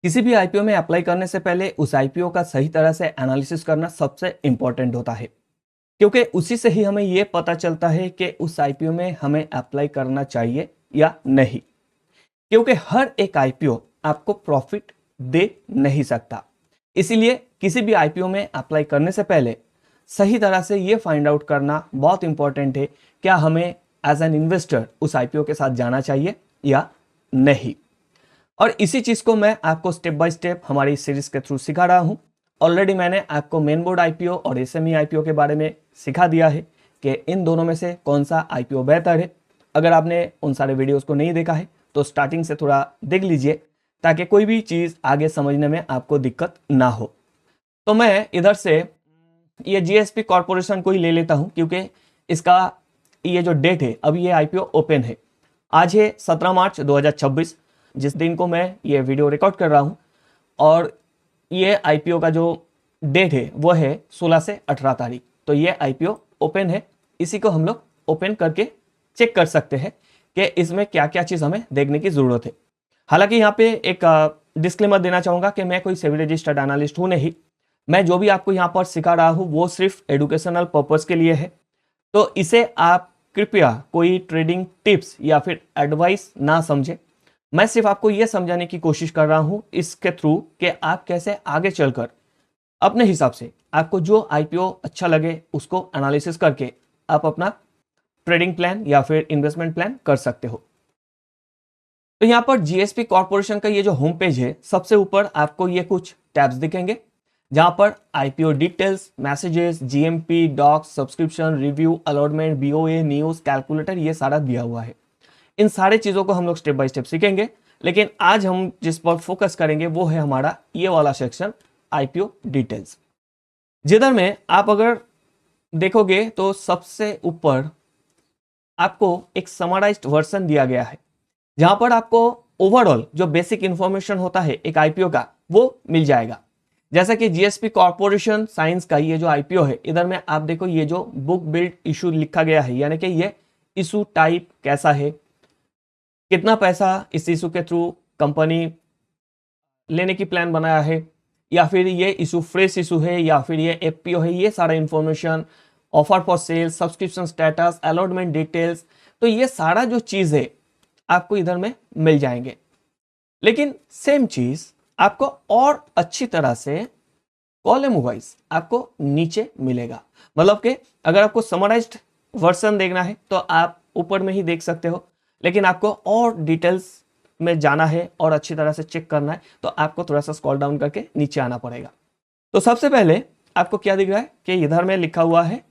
किसी भी आईपीओ में अप्लाई करने से पहले उस आईपीओ का सही तरह से एनालिसिस करना सबसे इंपॉर्टेंट होता है, क्योंकि उसी से ही हमें यह पता चलता है कि उस आईपीओ में हमें अप्लाई करना चाहिए या नहीं। क्योंकि हर एक आईपीओ आपको प्रॉफिट दे नहीं सकता। इसीलिए किसी भी आईपीओ में अप्लाई करने से पहले सही तरह से यह फाइंड आउट करना बहुत इंपॉर्टेंट है, क्या हमें एज एन इन्वेस्टर उस आईपीओ के साथ जाना चाहिए या नहीं। और इसी चीज को मैं आपको स्टेप बाय स्टेप हमारी इस सीरीज के थ्रू सिखा रहा हूं। ऑलरेडी मैंने आपको मेन बोर्ड आईपीओ और एसएमई आईपीओ के बारे में सिखा दिया है कि इन दोनों में से कौन सा आईपीओ बेहतर है। अगर आपने उन सारे वीडियोस को नहीं देखा है तो स्टार्टिंग से थोड़ा देख लीजिए, ताकि कोई भी चीज आगे समझने में आपको दिक्कत ना हो। तो मैं इधर से ये जीएसपी कॉर्पोरेशन को ही ले लेता हूं, क्योंकि इसका ये जो डेट है, अभी ये आईपीओ ओपन है। आज है 17 मार्च 2026, जिस दिन को मैं ये वीडियो रिकॉर्ड कर रहा हूं, और ये आईपीओ का जो डेट है वो है 16 से 18 तारीख। तो ये आईपीओ ओपन है, इसी को हम लोग ओपन करके चेक कर सकते हैं कि इसमें क्या क्या चीज हमें देखने की जरूरत है। हालांकि यहाँ पे एक डिस्क्लेमर देना चाहूंगा कि मैं कोई सेबी रजिस्टर्ड एनालिस्ट हूं नहीं। मैं जो भी आपको यहाँ पर सिखा रहा हूँ वो सिर्फ एडुकेशनल पर्पज के लिए है। तो इसे आप कृपया कोई ट्रेडिंग टिप्स या फिर एडवाइस ना समझे। मैं सिर्फ आपको यह समझाने की कोशिश कर रहा हूं इसके थ्रू कि आप कैसे आगे चलकर अपने हिसाब से आपको जो आईपीओ अच्छा लगे उसको एनालिसिस करके आप अपना ट्रेडिंग प्लान या फिर इन्वेस्टमेंट प्लान कर सकते हो। तो यहां पर जीएसपी कॉर्पोरेशन का ये जो होम पेज है, सबसे ऊपर आपको ये कुछ टैब्स दिखेंगे, जहां पर IPO details, messages, GMP, docs, subscription, review, allotment, BOA, news, calculator, ये सारा दिया हुआ है। इन सारे चीजों को हम लोग स्टेप बाय स्टेप सीखेंगे, लेकिन आज हम जिस पर फोकस करेंगे वो है हमारा ये वाला सेक्शन, आईपीओ डिटेल्स, जिधर में आप अगर देखोगे तो सबसे ऊपर आपको एक समराइज्ड वर्जन दिया गया है, जहां पर आपको ओवरऑल जो बेसिक इंफॉर्मेशन होता है एक आईपीओ का वो मिल जाएगा। जैसा कि जीएसपी कॉर्पोरेशन साइंस का ये जो आईपीओ है, इधर में आप देखो ये जो बुक बिल्ड इशू लिखा गया है, यानी कि ये इशू टाइप कैसा है, कितना पैसा इस इशू के थ्रू कंपनी लेने की प्लान बनाया है, या फिर ये इशू फ्रेश इशू है या फिर ये एफपीओ है, ये सारा information, offer for sale, subscription status, allotment details, तो ये सारा जो चीज है आपको इधर में मिल जाएंगे। लेकिन सेम चीज आपको और अच्छी तरह से कॉलम वाइज आपको नीचे मिलेगा। मतलब कि अगर आपको समराइज्ड वर्जन देखना है तो आप ऊपर में ही देख सकते हो, लेकिन आपको और डिटेल्स में जाना है और अच्छी तरह से चेक करना है तो आपको थोड़ा सा स्क्रॉल डाउन करके नीचे आना पड़ेगा। तो सबसे पहले आपको क्या दिख रहा है कि इधर में लिखा हुआ है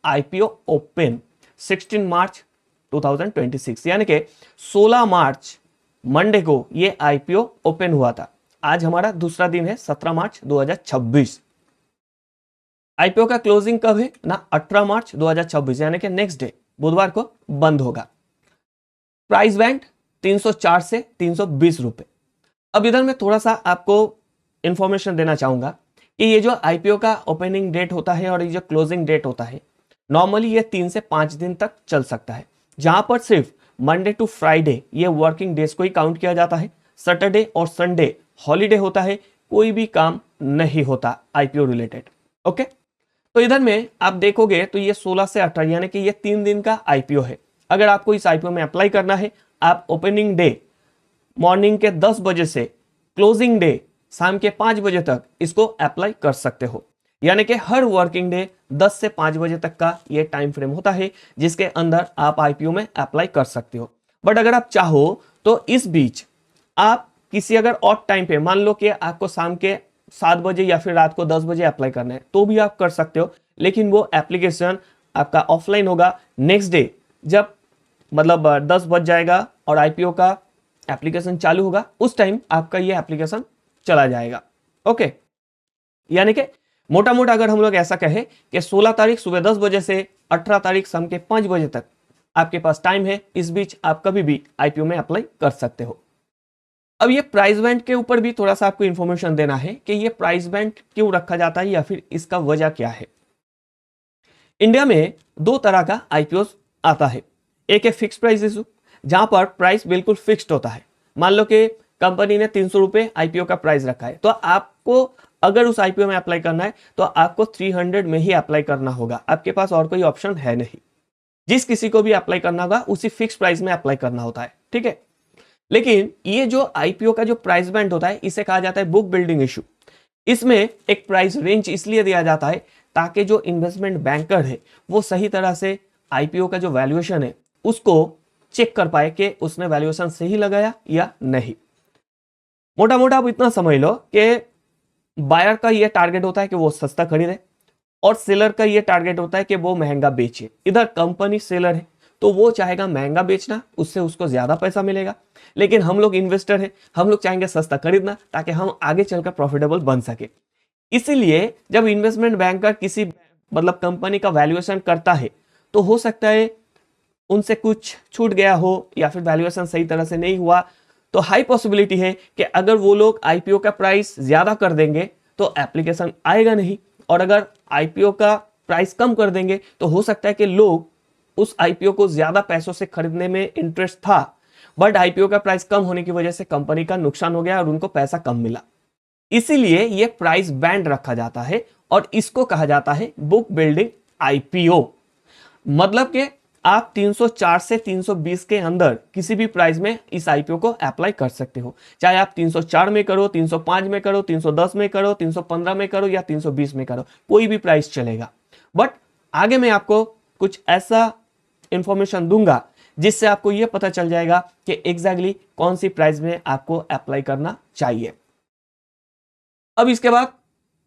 आईपीओ ओपन 16 मार्च 2026, यानी कि 16 मार्च मंडे को ये आईपीओ ओपन हुआ था। आज हमारा दूसरा दिन है 17 मार्च 2026। आईपीओ का क्लोजिंग कब है ना, 18 मार्च 2026, यानी कि नेक्स्ट डे बुधवार को बंद होगा। प्राइस बैंड 304 से 320 रुपए। अब इधर में थोड़ा सा आपको इंफॉर्मेशन देना चाहूंगा कि ये जो आईपीओ का ओपनिंग डेट होता है और ये जो क्लोजिंग डेट होता है, नॉर्मली ये 3 से 5 दिन तक चल सकता है, जहां पर सिर्फ मंडे टू फ्राइडे ये वर्किंग डेज को ही काउंट किया जाता है। सैटरडे और संडे हॉलीडे होता है, कोई भी काम नहीं होता आईपीओ रिलेटेड। ओके, तो इधर में आप देखोगे तो ये 16 से 18 यानी कि ये 3 दिन का आईपीओ है। अगर आपको इस आईपीओ में अप्लाई करना है, आप ओपनिंग डे मॉर्निंग के 10 बजे से क्लोजिंग डे शाम के 5 बजे तक इसको अप्लाई कर सकते हो। यानी कि हर वर्किंग डे 10 से 5 बजे तक का ये टाइम फ्रेम होता है जिसके अंदर आप आईपीओ में अप्लाई कर सकते हो। बट अगर आप चाहो तो इस बीच आप किसी अगर ऑड टाइम पे, मान लो कि आपको शाम के 7 बजे या फिर रात को 10 बजे अप्लाई करना है, तो भी आप कर सकते हो, लेकिन वो एप्लीकेशन आपका ऑफलाइन होगा। नेक्स्ट डे जब मतलब 10 बज जाएगा और आईपीओ का एप्लीकेशन चालू होगा, उस टाइम आपका ये एप्लीकेशन चला जाएगा। ओके, यानी कि मोटा मोटा अगर हम लोग ऐसा कहें कि 16 तारीख सुबह 10 बजे से 18 तारीख शाम के 5 बजे तक आपके पास टाइम है, इस बीच आप कभी भी आईपीओ में अप्लाई कर सकते हो। अब ये प्राइस बैंड के ऊपर भी थोड़ा सा आपको इंफॉर्मेशन देना है कि ये प्राइस बैंड क्यों रखा जाता है या फिर इसका वजह क्या है। इंडिया में 2 तरह का आईपीओ आता है। एक है फिक्स प्राइस इशू, जहां पर प्राइस बिल्कुल फिक्स्ड होता है। मान लो कि कंपनी ने 300 रुपए आईपीओ का प्राइस रखा है, तो आपको अगर उस आईपीओ में अप्लाई करना है तो आपको 300 में ही अप्लाई करना होगा, आपके पास और कोई ऑप्शन है नहीं। जिस किसी को भी अप्लाई करना होगा उसी फिक्स प्राइस में अप्लाई करना होता है, ठीक है। लेकिन ये जो आईपीओ का जो प्राइस बैंड होता है इसे कहा जाता है बुक बिल्डिंग इशू। इसमें एक प्राइस रेंज इसलिए दिया जाता है ताकि जो इन्वेस्टमेंट बैंकर है वो सही तरह से आईपीओ का जो वैल्यूएशन है उसको चेक कर पाए कि उसने वैल्यूएशन सही लगाया या नहीं। मोटा मोटा आप इतना समझ लो कि बायर का ये टारगेट होता है कि वो सस्ता खरीदे और सेलर का ये टारगेट होता है कि वो महंगा बेचे। इधर कंपनी सेलर है तो वो चाहेगा महंगा बेचना, उससे उसको ज्यादा पैसा मिलेगा, लेकिन हम लोग इन्वेस्टर हैं, हम लोग चाहेंगे सस्ता खरीदना ताकि हम आगे चलकर प्रॉफिटेबल बन सके। इसीलिए जब इन्वेस्टमेंट बैंकर किसी मतलब कंपनी का वैल्यूएशन करता है तो हो सकता है उनसे कुछ छूट गया हो या फिर वैल्यूएशन सही तरह से नहीं हुआ, तो हाई पॉसिबिलिटी है कि अगर वो लोग आईपीओ का प्राइस ज्यादा कर देंगे तो एप्लीकेशन आएगा नहीं, और अगर आईपीओ का प्राइस कम कर देंगे तो हो सकता है कि लोग उस आईपीओ को ज्यादा पैसों से खरीदने में इंटरेस्ट था, बट आईपीओ का प्राइस कम होने की वजह से कंपनी का नुकसान हो गया और उनको पैसा कम मिला। इसीलिए ये प्राइस बैंड रखा जाता है और इसको कहा जाता है बुक बिल्डिंग आईपीओ। मतलब कि आप 304 से 320 के अंदर किसी भी प्राइस में इस आईपीओ को अप्लाई कर सकते हो, चाहे आप 304 में करो, 305 में करो, 310 में करो, 315 में करो या 320 में करो, कोई भी प्राइस चलेगा। बट आगे मैं आपको कुछ ऐसा इंफॉर्मेशन दूंगा जिससे आपको यह पता चल जाएगा कि एग्जैक्टली कौन सी प्राइस में आपको अप्लाई करना चाहिए। अब इसके बाद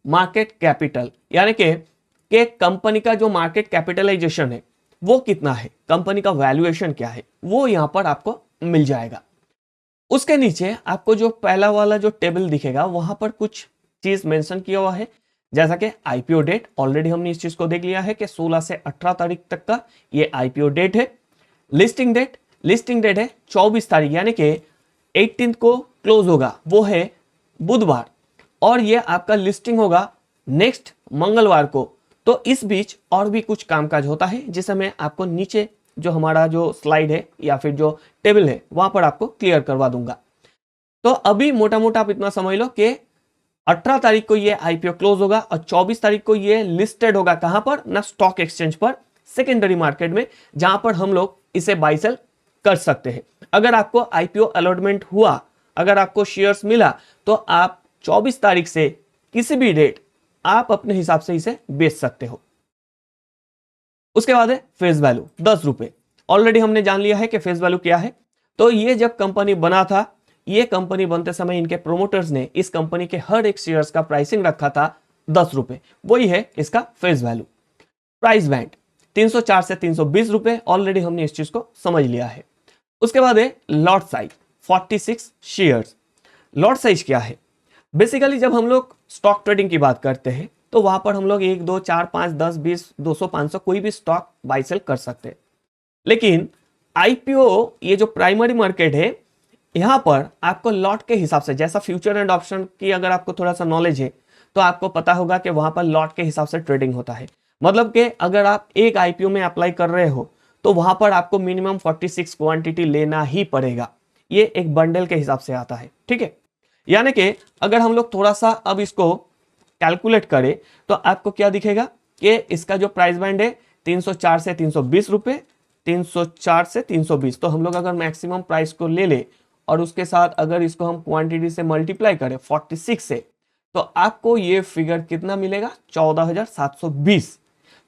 मार्केट कैपिटल, यानी कि कंपनी का जो मार्केट कैपिटलाइजेशन है वो कितना है, कंपनी का वैल्यूएशन क्या है, वो यहां पर आपको मिल जाएगा। उसके नीचे आपको जो पहला वाला जो टेबल दिखेगा वहां पर कुछ चीज मेंशन किया हुआ है, जैसा कि आईपीओ डेट। ऑलरेडी हमने इस चीज को देख लिया है कि 16 से 18 तारीख तक का ये आईपीओ डेट है। लिस्टिंग डेट है 24 तारीख, यानी कि 18 को क्लोज होगा, वो है बुधवार, और ये आपका लिस्टिंग होगा नेक्स्ट मंगलवार को। तो इस बीच और भी कुछ कामकाज होता है जिसे मैं आपको नीचे जो हमारा जो स्लाइड है या फिर जो टेबल है वहां पर आपको क्लियर करवा दूंगा। तो अभी मोटा मोटा आप इतना समझ लो कि 18 तारीख को ये आईपीओ क्लोज होगा और 24 तारीख को ये लिस्टेड होगा, कहां पर ना, स्टॉक एक्सचेंज पर, सेकेंडरी मार्केट में, जहां पर हम लोग इसे बाय सेल कर सकते हैं। अगर आपको आईपीओ अलॉटमेंट हुआ, अगर आपको शेयर्स मिला, तो आप 24 तारीख से किसी भी डेट आप अपने हिसाब से इसे बेच सकते हो। उसके बाद है फेस वैल्यू 10 रुपए। ऑलरेडी हमने जान लिया है कि फेस वैल्यू क्या है। तो ये जब कंपनी बना था, ये कंपनी बनते समय इनके प्रोमोटर्स ने इस कंपनी के हर एक शेयर्स का प्राइसिंग रखा था 10 रुपए, वही है इसका फेस वैल्यू। प्राइस बैंड 304 से 320 रुपए, ऑलरेडी हमने इस चीज को समझ लिया है। उसके बाद है lot size 46 shares. Lot size क्या है? बेसिकली जब हम लोग स्टॉक ट्रेडिंग की बात करते हैं तो वहां पर हम लोग 1, 2, 4, 5, 10, 20, 200, 500 कोई भी स्टॉक बाय सेल कर सकते हैं। लेकिन आईपीओ ये जो प्राइमरी मार्केट है, यहां पर आपको लॉट के हिसाब से, जैसा फ्यूचर एंड ऑप्शन की अगर आपको थोड़ा सा नॉलेज है तो आपको पता होगा कि वहां पर लॉट के हिसाब से ट्रेडिंग होता है। मतलब कि अगर आप एक आईपीओ में अप्लाई कर रहे हो तो वहां पर आपको मिनिमम 46 क्वांटिटी लेना ही पड़ेगा। ये एक बंडल के हिसाब से आता है, ठीक है। यानी कि अगर हम लोग थोड़ा सा अब इसको कैलकुलेट करें तो आपको क्या दिखेगा कि इसका जो प्राइस बैंड है 304 से 320 रुपए, 304 से 320। तो हम लोग अगर मैक्सिमम प्राइस को ले ले और उसके साथ अगर इसको हम क्वांटिटी से मल्टीप्लाई करें 46 से, तो आपको ये फिगर कितना मिलेगा? 14,720,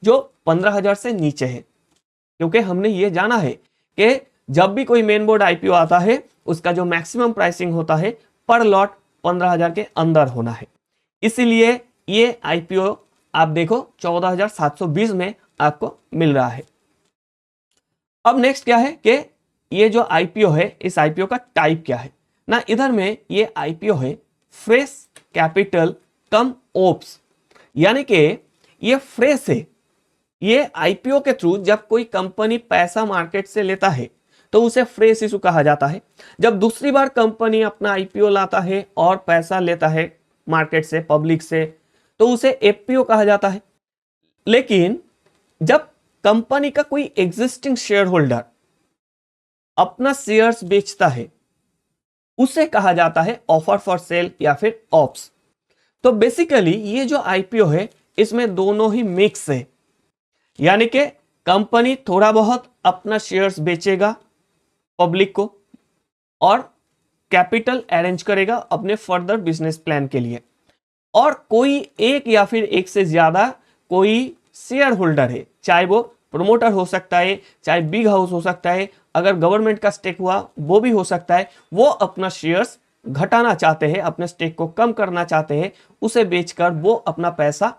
जो 15,000 से नीचे है। क्योंकि हमने ये जाना है कि जब भी कोई मेन बोर्ड आईपीओ आता है उसका जो मैक्सिमम प्राइसिंग होता है पर लॉट 15,000 के अंदर होना है। इसीलिए ये आईपीओ आप देखो 14,720 में आपको मिल रहा है। अब नेक्स्ट क्या है कि ये जो आईपीओ है, इस आईपीओ का टाइप क्या है ना। इधर में ये आईपीओ है फ्रेश कैपिटल कम ओप्स, यानी कि ये फ्रेश है। ये आईपीओ के थ्रू जब कोई कंपनी पैसा मार्केट से लेता है तो उसे फ्रेश इशू कहा जाता है। जब दूसरी बार कंपनी अपना आईपीओ लाता है और पैसा लेता है मार्केट से, पब्लिक से, तो उसे एफपीओ कहा जाता है। लेकिन जब कंपनी का कोई एग्जिस्टिंग शेयर होल्डर अपना शेयर्स बेचता है उसे कहा जाता है ऑफर फॉर सेल या फिर ऑप्स। तो बेसिकली ये जो आईपीओ है इसमें दोनों ही मिक्स है, यानी कि कंपनी थोड़ा बहुत अपना शेयर्स बेचेगा पब्लिक को और कैपिटल अरेंज करेगा अपने फर्दर बिजनेस प्लान के लिए, और कोई एक या फिर एक से ज्यादा कोई शेयर होल्डर है, चाहे वो प्रोमोटर हो सकता है, चाहे बिग हाउस हो सकता है, अगर गवर्नमेंट का स्टेक हुआ वो भी हो सकता है, वो अपना शेयर्स घटाना चाहते हैं, अपने स्टेक को कम करना चाहते हैं, उसे बेचकर वो अपना पैसा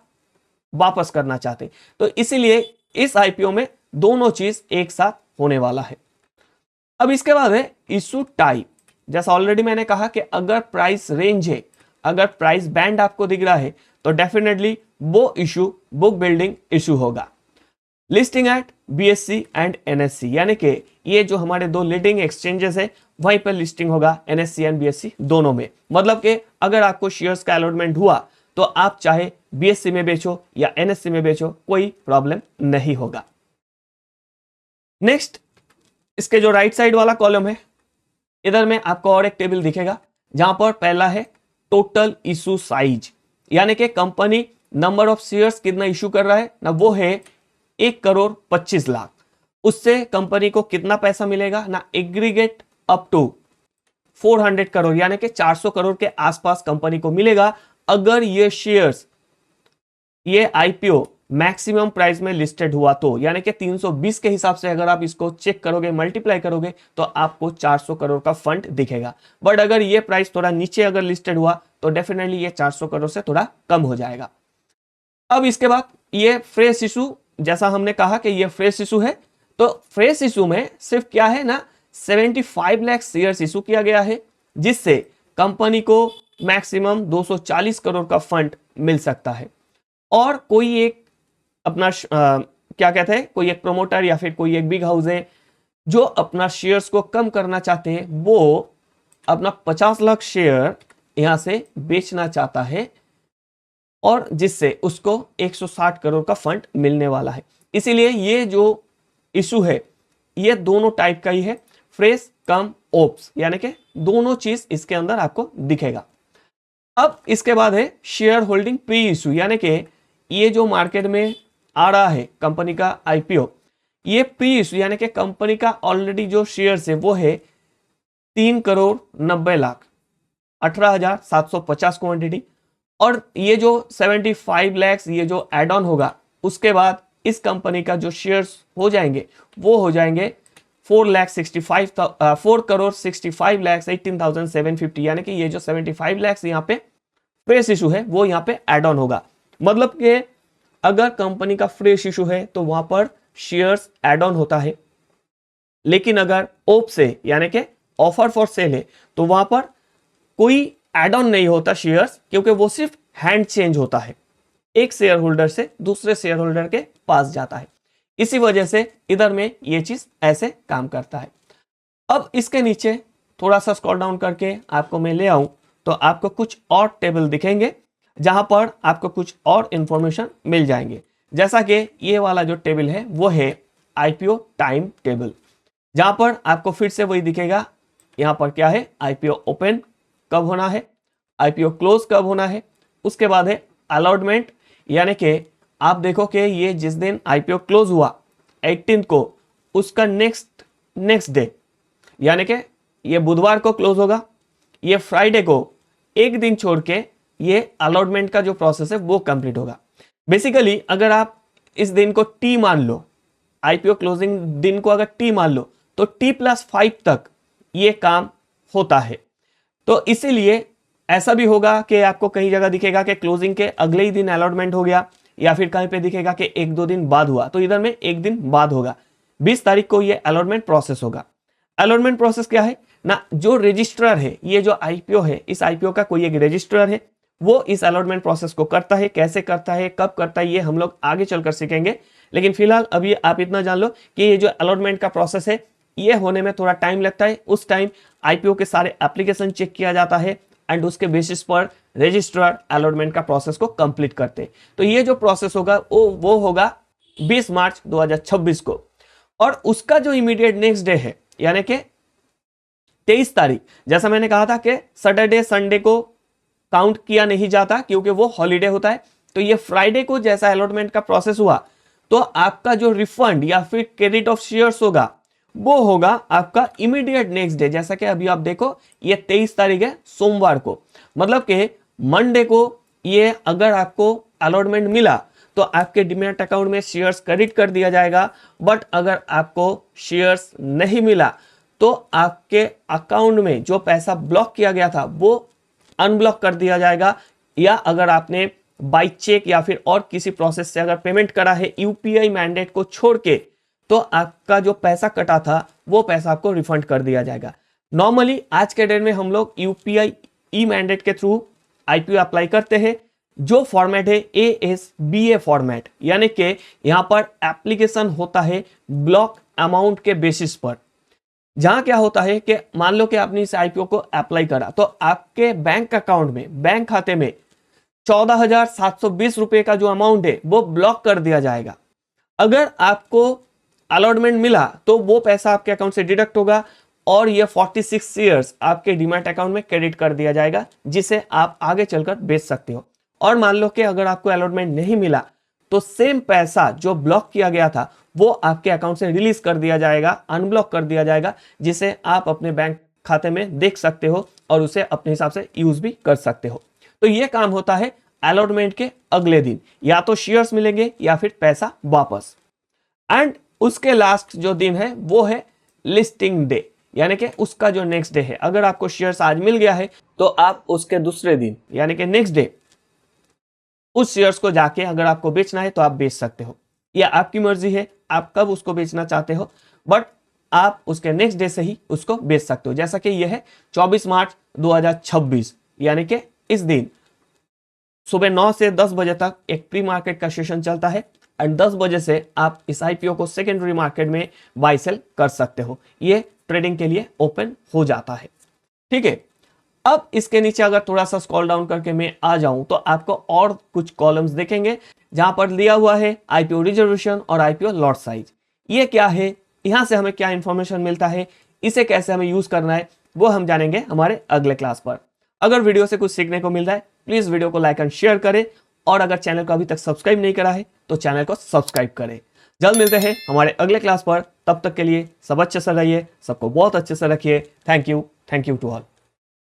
वापस करना चाहते हैं। तो इसीलिए इस आईपीओ में दोनों चीज एक साथ होने वाला है। अब इसके बाद है इशू टाइप। जैसा ऑलरेडी मैंने कहा कि अगर प्राइस रेंज है, अगर प्राइस बैंड आपको दिख रहा है तो डेफिनेटली वो इशू बुक बिल्डिंग इशू होगा। Listing at BSC and NSC, यानी कि ये जो हमारे दो लीडिंग एक्सचेंजेस है वहीं पर लिस्टिंग होगा, एनएससी एंड बीएससी दोनों में। मतलब कि अगर आपको शेयर्स का अलॉटमेंट हुआ तो आप चाहे बीएससी में बेचो या एनएससी में बेचो, कोई प्रॉब्लम नहीं होगा। नेक्स्ट, इसके जो राइट साइड वाला कॉलम है, इधर में आपको और एक टेबल दिखेगा जहां पर पहला है टोटल इशू साइज, यानी कि कंपनी नंबर ऑफ शेयर्स कितना इशू कर रहा है ना, वो है 1,25,00,000। उससे कंपनी को कितना पैसा मिलेगा ना, एग्रीगेट अप टू 400 करोड़, यानी कि 400 करोड़ के आसपास कंपनी को मिलेगा अगर ये शेयर्स, ये आईपीओ मैक्सिमम प्राइस में लिस्टेड हुआ तो, यानी कि 320 के हिसाब से अगर आप इसको चेक करोगे, मल्टीप्लाई करोगे तो आपको 400 करोड़ का फंड दिखेगा। बट अगर ये प्राइस थोड़ा नीचे अगर लिस्टेड हुआ तो डेफिनेटली ये 400 करोड़ से थोड़ा कम हो जाएगा। अब इसके बाद ये फ्रेश इशू, जैसा हमने कहा कि ये फ्रेश इशू है, तो फ्रेश इशू में सिर्फ क्या है ना, 75 लाख शेयर्स इशू किया गया है, जिससे कंपनी को मैक्सिमम 240 करोड़ का फंड मिल सकता है। और कोई एक अपना क्या कहते हैं, कोई एक प्रोमोटर या फिर कोई एक बिग हाउस है जो अपना शेयर्स को कम करना चाहते हैं, वो अपना 50 लाख शेयर यहां से बेचना चाहता है, और जिससे उसको 160 करोड़ का फंड मिलने वाला है। इसीलिए ये जो इशू है ये दोनों टाइप का ही है, फ्रेश कम ओप्स, यानी कि दोनों चीज इसके अंदर आपको दिखेगा। अब इसके बाद है शेयर होल्डिंग प्री इशू, यानी कि ये जो मार्केट में आ रहा है कंपनी का आईपीओ, ये प्री इशू यानी कि कंपनी का ऑलरेडी जो शेयर्स है वो है 3,90,00,000, 18,750 क्वांटिटी, और ये जो 75 लाख ये जो एड ऑन होगा उसके बाद इस कंपनी का जो शेयर्स हो जाएंगे वो हो जाएंगे 4,65,18,750, यानी कि ये जो 75 लाख यहाँ पे फ्रेश इशू है वो यहाँ पे एड ऑन होगा। मतलब कि अगर कंपनी का फ्रेश इशू है तो वहां पर शेयर्स एड ऑन होता है, लेकिन अगर ओप से यानी कि ऑफर फॉर सेल है तो वहां पर कोई एड ऑन नहीं होता शेयर्स, क्योंकि वो सिर्फ हैंड चेंज होता है, एक शेयर होल्डर से दूसरे शेयर होल्डर के पास जाता है। इसी वजह से इधर में ये चीज ऐसे काम करता है। अब इसके नीचे थोड़ा सा स्क्रॉल डाउन करके आपको मैं ले आऊं तो आपको कुछ और टेबल दिखेंगे जहां पर आपको कुछ और इंफॉर्मेशन मिल जाएंगे। जैसा कि ये वाला जो टेबल है वो है आईपीओ टाइम टेबल, जहां पर आपको फिर से वही दिखेगा। यहां पर क्या है, आईपीओ ओपन कब होना है, आईपीओ क्लोज कब होना है, उसके बाद है अलॉटमेंट, यानी कि आप देखो कि ये जिस दिन आईपीओ क्लोज हुआ 18 को, उसका नेक्स्ट डे यानी कि ये बुधवार को क्लोज होगा, ये फ्राइडे को एक दिन छोड़ के ये अलॉटमेंट का जो प्रोसेस है वो कंप्लीट होगा। बेसिकली अगर आप इस दिन को टी मान लो, आईपीओ क्लोजिंग दिन को अगर टी मान लो तो T+5 तक ये काम होता है। तो इसीलिए ऐसा भी होगा कि आपको कई जगह दिखेगा कि क्लोजिंग के अगले ही दिन अलॉटमेंट हो गया, या फिर कहीं पे दिखेगा कि 1-2 दिन बाद हुआ, तो इधर में एक दिन बाद होगा। 20 तारीख को ये अलॉटमेंट प्रोसेस होगा। अलॉटमेंट प्रोसेस क्या है ना, जो रजिस्ट्रार है, ये जो आईपीओ है, इस आईपीओ का कोई एक रजिस्ट्रार है, वो इस अलॉटमेंट प्रोसेस को करता है। कैसे करता है, कब करता है, ये हम लोग आगे चलकर सीखेंगे। लेकिन फिलहाल अभी आप इतना जान लो कि ये जो अलॉटमेंट का प्रोसेस है ये होने में थोड़ा टाइम लगता है। उस टाइम आईपीओ के सारे एप्लीकेशन चेक किया जाता है एंड उसके बेसिस पर रजिस्ट्रार अलॉटमेंट का प्रोसेस को कंप्लीट करते हैं। तो ये जो प्रोसेस होगा वो होगा 20 मार्च 2026 को, और उसका जो इमीडिएट नेक्स्ट डे है यानी कि 23 तारीख, जैसा मैंने कहा था कि सैटरडे संडे को काउंट किया नहीं जाता क्योंकि वो हॉलीडे होता है। तो ये फ्राइडे को जैसा अलॉटमेंट का प्रोसेस हुआ तो आपका जो रिफंड या फिर क्रेडिट ऑफ शेयर्स होगा वो होगा आपका इमीडिएट नेक्स्ट डे। जैसा कि अभी आप देखो ये 23 तारीख है सोमवार को, मतलब कि मंडे को ये अगर आपको अलॉटमेंट मिला तो आपके डीमैट अकाउंट में शेयर्स क्रेडिट कर दिया जाएगा। बट अगर आपको शेयर्स नहीं मिला तो आपके अकाउंट में जो पैसा ब्लॉक किया गया था वो अनब्लॉक कर दिया जाएगा। या अगर आपने बाई चेक या फिर और किसी प्रोसेस से अगर पेमेंट करा है यूपीआई मैंडेट को छोड़ के तो आपका जो पैसा कटा था वो पैसा आपको रिफंड कर दिया जाएगा। नॉर्मली आज के डेट में हम लोग यूपीआई ई मैंडेट के थ्रू आईपीओ अप्लाई करते हैं। जो फॉर्मेट है ASBA फॉर्मेट, यानी कि यहां पर एप्लीकेशन होता है ब्लॉक अमाउंट के बेसिस पर। जहां क्या होता है कि मान लो कि आपने इस आईपीओ को अप्लाई करा तो आपके बैंक अकाउंट में, बैंक खाते में 14,720 रुपए का जो अमाउंट है वो ब्लॉक कर दिया जाएगा। अगर आपको अलॉटमेंट मिला तो वो पैसा आपके अकाउंट से डिडक्ट होगा और ये 46 शेयर्स आपके डीमैट अकाउंट में क्रेडिट कर दिया जाएगा, जिसे आप आगे चलकर बेच सकते हो। और मान लो कि अगर आपको अलॉटमेंट नहीं मिला तो सेम पैसा जो ब्लॉक किया गया था वो आपके अकाउंट से रिलीज कर दिया जाएगा, अनब्लॉक कर दिया जाएगा, जिसे आप अपने बैंक खाते में देख सकते हो और उसे अपने हिसाब से यूज भी कर सकते हो। तो ये काम होता है अलॉटमेंट के अगले दिन, या तो शेयर्स मिलेंगे या फिर पैसा वापस। एंड उसके लास्ट जो दिन है वो है लिस्टिंग डे, यानी कि उसका जो नेक्स्ट डे है। अगर आपको शेयर्स आज मिल गया है तो आप उसके दूसरे दिन यानी कि नेक्स्ट डे उस शेयर्स को जाके अगर आपको बेचना है तो आप बेच सकते हो, या आपकी मर्जी है आप कब उसको बेचना चाहते हो, बट आप उसके नेक्स्ट डे से ही उसको बेच सकते हो। जैसा कि यह है 24 मार्च 2026, यानी कि इस दिन सुबह 9 से 10 बजे तक एक प्री मार्केट का सेशन चलता है एंड 10 बजे से आप इस आईपीओ को सेकेंडरी मार्केट में बाय सेल कर सकते हो। ये ट्रेडिंग के लिए ओपन हो जाता है। ठीक है, अब इसके नीचे अगर थोड़ा सा स्क्रॉल डाउन करके मैं आ जाऊं तो आपको और कुछ कॉलम्स देखेंगे जहां पर लिया हुआ है आईपीओ रिजर्वेशन और आईपीओ लॉट साइज। ये क्या है, यहां से हमें क्या इंफॉर्मेशन मिलता है, इसे कैसे हमें यूज करना है, वो हम जानेंगे हमारे अगले क्लास पर। अगर वीडियो से कुछ सीखने को मिल रहा है प्लीज वीडियो को लाइक एंड शेयर करें, और अगर चैनल को अभी तक सब्सक्राइब नहीं करा है तो चैनल को सब्सक्राइब करें। जल्द मिलते हैं हमारे अगले क्लास पर, तब तक के लिए सब अच्छे से रहिए, सबको बहुत अच्छे से रखिए। Thank you to all.